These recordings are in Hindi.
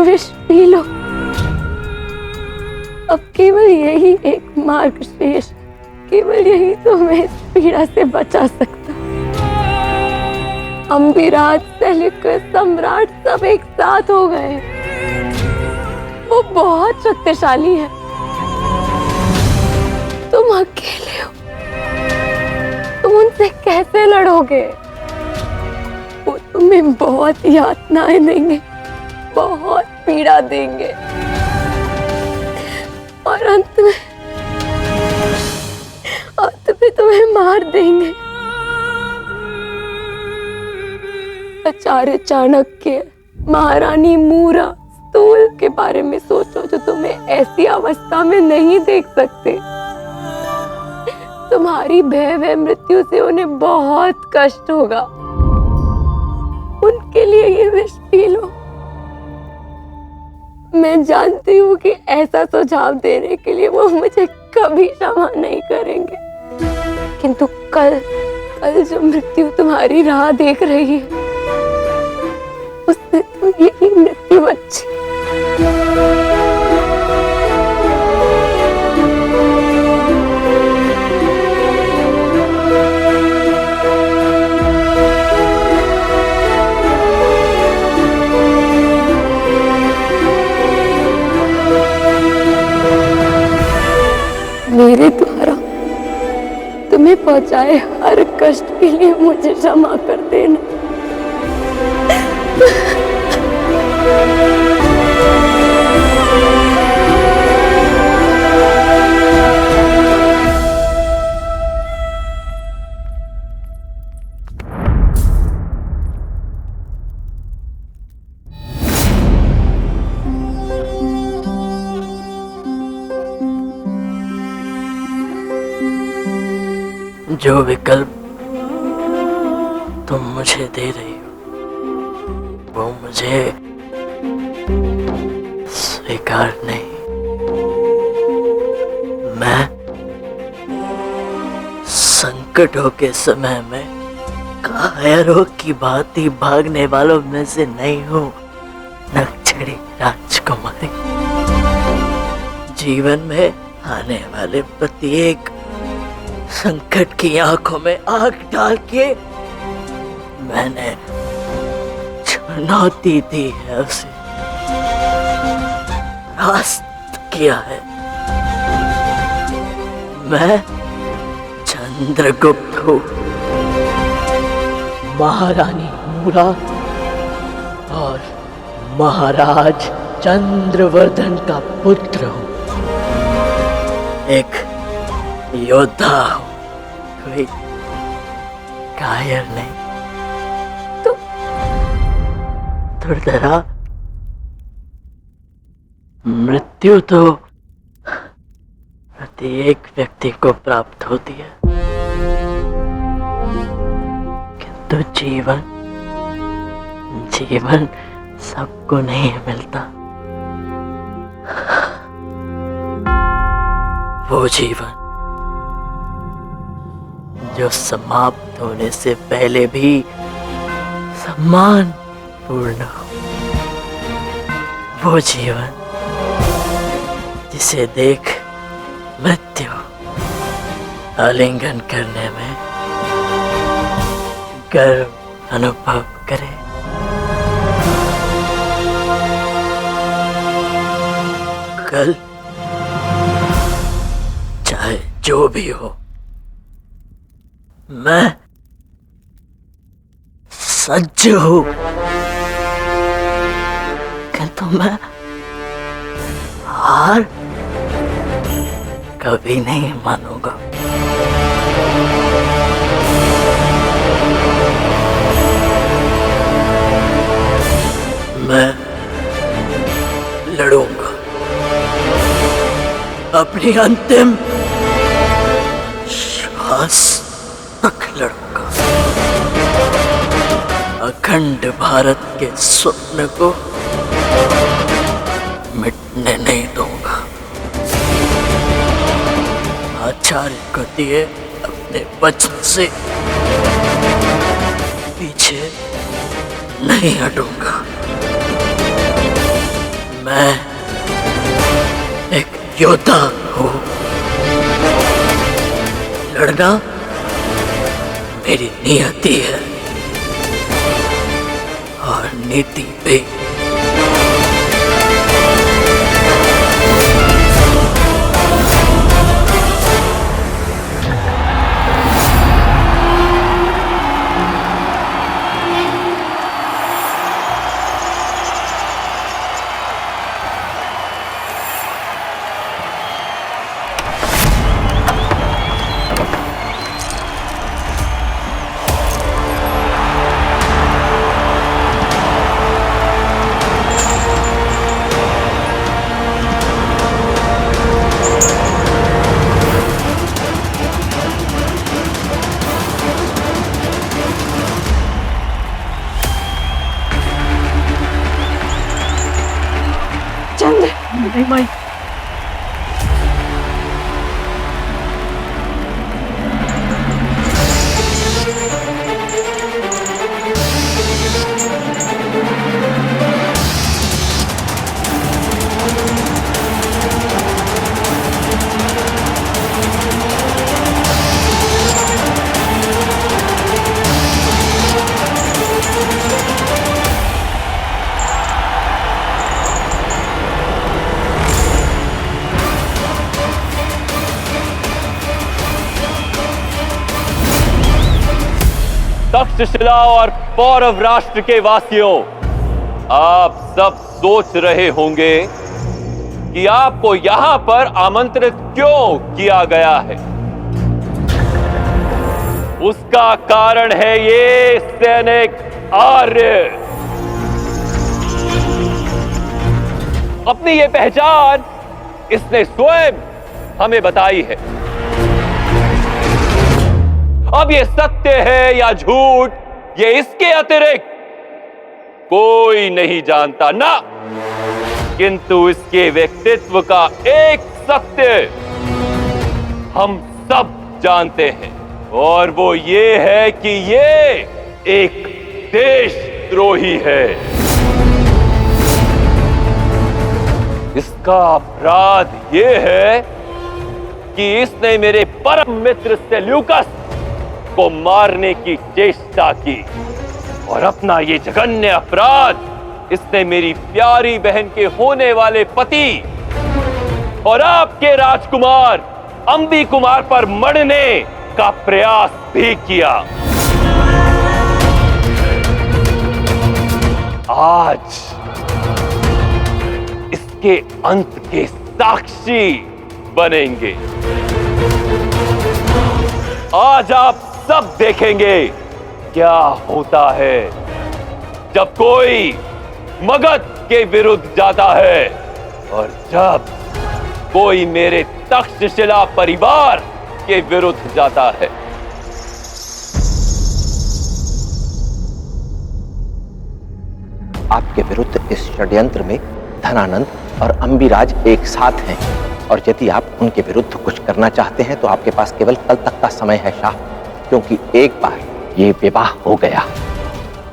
विष पी लो। अब केवल यही एक मार्ग शेष, केवल यही तुम्हें इस पीड़ा से बचा सकता। अम्बिराज से लेकर सम्राट सब एक साथ हो गए। वो बहुत शक्तिशाली है, तुम अकेले हो, तुम उनसे कैसे लड़ोगे? वो तुम्हें बहुत यातनाएं देंगे, बहुत पीड़ा देंगे और अंत में तुम्हें मार देंगे। आचार्य चाणक्य, महारानी मूरा स्थूल के बारे में सोचो, जो तुम्हें ऐसी अवस्था में नहीं देख सकते। तुम्हारी भय मृत्यु से उन्हें बहुत कष्ट होगा। उनके लिए ये विष पी लो। मैं जानती हूँ कि ऐसा सुझाव देने के लिए वो मुझे कभी क्षमा नहीं करेंगे, किंतु कल जो मृत्यु तुम्हारी राह देख रही है, उससे तुम यही मृत्यु अच्छी। मेरे द्वारा तुम्हें पहुंचाए हर कष्ट के लिए मुझे क्षमा कर देना। जो विकल्प तुम मुझे दे रही हो वो मुझे स्वीकार नहीं। मैं संकटों के समय में कायरों की भांति भागने वालों में से नहीं हूं। नक्छड़ी राजकुमारी, जीवन में आने वाले प्रत्येक संकट की आंखों में आग डाल के मैंने चुनौती दी है, उसे रास्त किया है। मैं चंद्रगुप्त हूँ, महारानी मूरा और महाराज चंद्रवर्धन का पुत्र हूँ। एक योद्धा हूँ, कोई कायर नहीं। तो दुर्धरा, मृत्यु तो प्रत्येक व्यक्ति को प्राप्त होती है, किंतु जीवन सबको नहीं मिलता। वो जीवन जो समाप्त होने से पहले भी सम्मान पूर्ण हो, वो जीवन जिसे देख मृत्यु आलिंगन करने में गर्व अनुभव करे। कल चाहे जो भी हो, मैं सज्ज हूं, किंतु मैं हार कभी नहीं मानूंगा। मैं लड़ूंगा, अपनी अंतिम श्वास तक लड़ूंगा। अखंड भारत के स्वप्न को मिटने नहीं दूंगा। आचार्य को दिए अपने वचन से पीछे नहीं हटूंगा। मैं एक योद्धा हूँ। लड़ना मेरी नियति है और नीति भी। नहीं माई। तक्षशिला और पौरव राष्ट्र के वासियों, आप सब सोच रहे होंगे कि आपको यहां पर आमंत्रित क्यों किया गया है। उसका कारण है ये सैनिक आर्य। अपनी ये पहचान इसने स्वयं हमें बताई है। अब ये सत्य है या झूठ, ये इसके अतिरिक्त कोई नहीं जानता ना, किंतु इसके व्यक्तित्व का एक सत्य हम सब जानते हैं, और वो ये है कि ये एक देशद्रोही है। इसका अपराध ये है कि इसने मेरे परम मित्र सेल्यूकस को मारने की चेष्टा की, और अपना ये जघन्य अपराध इसने मेरी प्यारी बहन के होने वाले पति और आपके राजकुमार अंबी कुमार पर मरने का प्रयास भी किया। आज इसके अंत के साक्षी बनेंगे। आज आप सब देखेंगे क्या होता है जब कोई मगध के विरुद्ध जाता है, और जब कोई मेरे तक्षशिला परिवार के विरुद्ध जाता है। आपके विरुद्ध इस षड्यंत्र में धनानंद और अंबिराज एक साथ हैं, और यदि आप उनके विरुद्ध कुछ करना चाहते हैं तो आपके पास केवल कल तक का समय है शाह, क्योंकि एक बार ये विवाह हो गया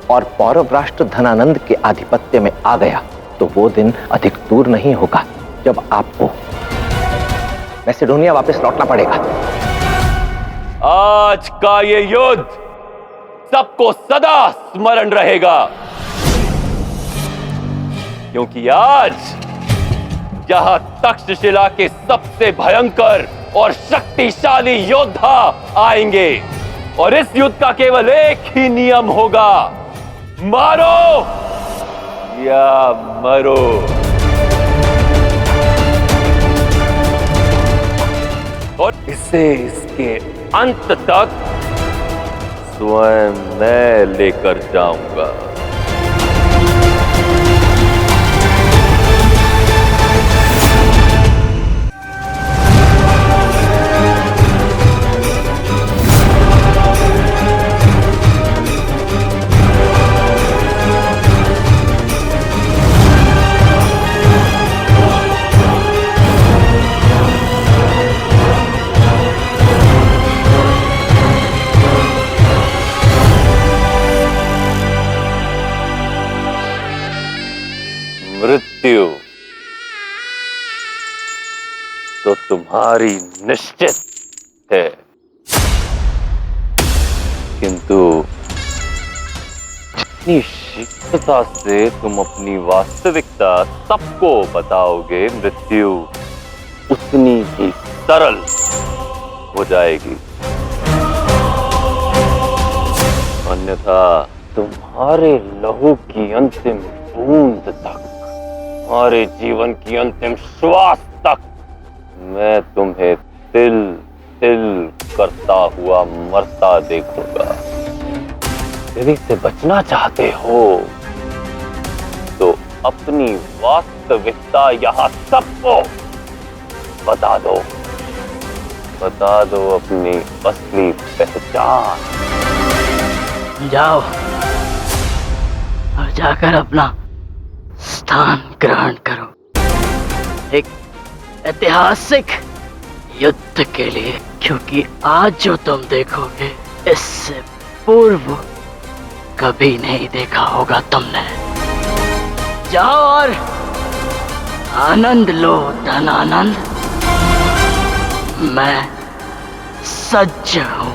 और पौरव राष्ट्र धनानंद के आधिपत्य में आ गया तो वो दिन अधिक दूर नहीं होगा जब आपको मैसेडोनिया वापस लौटना पड़ेगा। आज का ये युद्ध सबको सदा स्मरण रहेगा, क्योंकि आज जहां तक्षशिला के सबसे भयंकर और शक्तिशाली योद्धा आएंगे, और इस युद्ध का केवल एक ही नियम होगा, मारो या मरो। और इसे इसके अंत तक स्वयं मैं लेकर जाऊंगा। मृत्यु तुम्हारी निश्चित है, किंतु जितनी शीघ्रता से तुम अपनी वास्तविकता सबको बताओगे मृत्यु, उतनी ही सरल हो जाएगी। अन्यथा तुम्हारे लहू की अंतिम बूंद तक, तुम्हारे जीवन की अंतिम श्वास तक मैं तुम्हें तिल तिल करता हुआ मरता देखूंगा। यदि से बचना चाहते हो तो अपनी वास्तविकता यहां सबको बता दो, बता दो अपनी असली पहचान। जाओ और जाकर अपना स्थान ग्रहण करो एक ऐतिहासिक युद्ध के लिए, क्योंकि आज जो तुम देखोगे इससे पूर्व कभी नहीं देखा होगा तुमने। जाओ और आनंद लो धनानंद, मैं सज्ज हूं।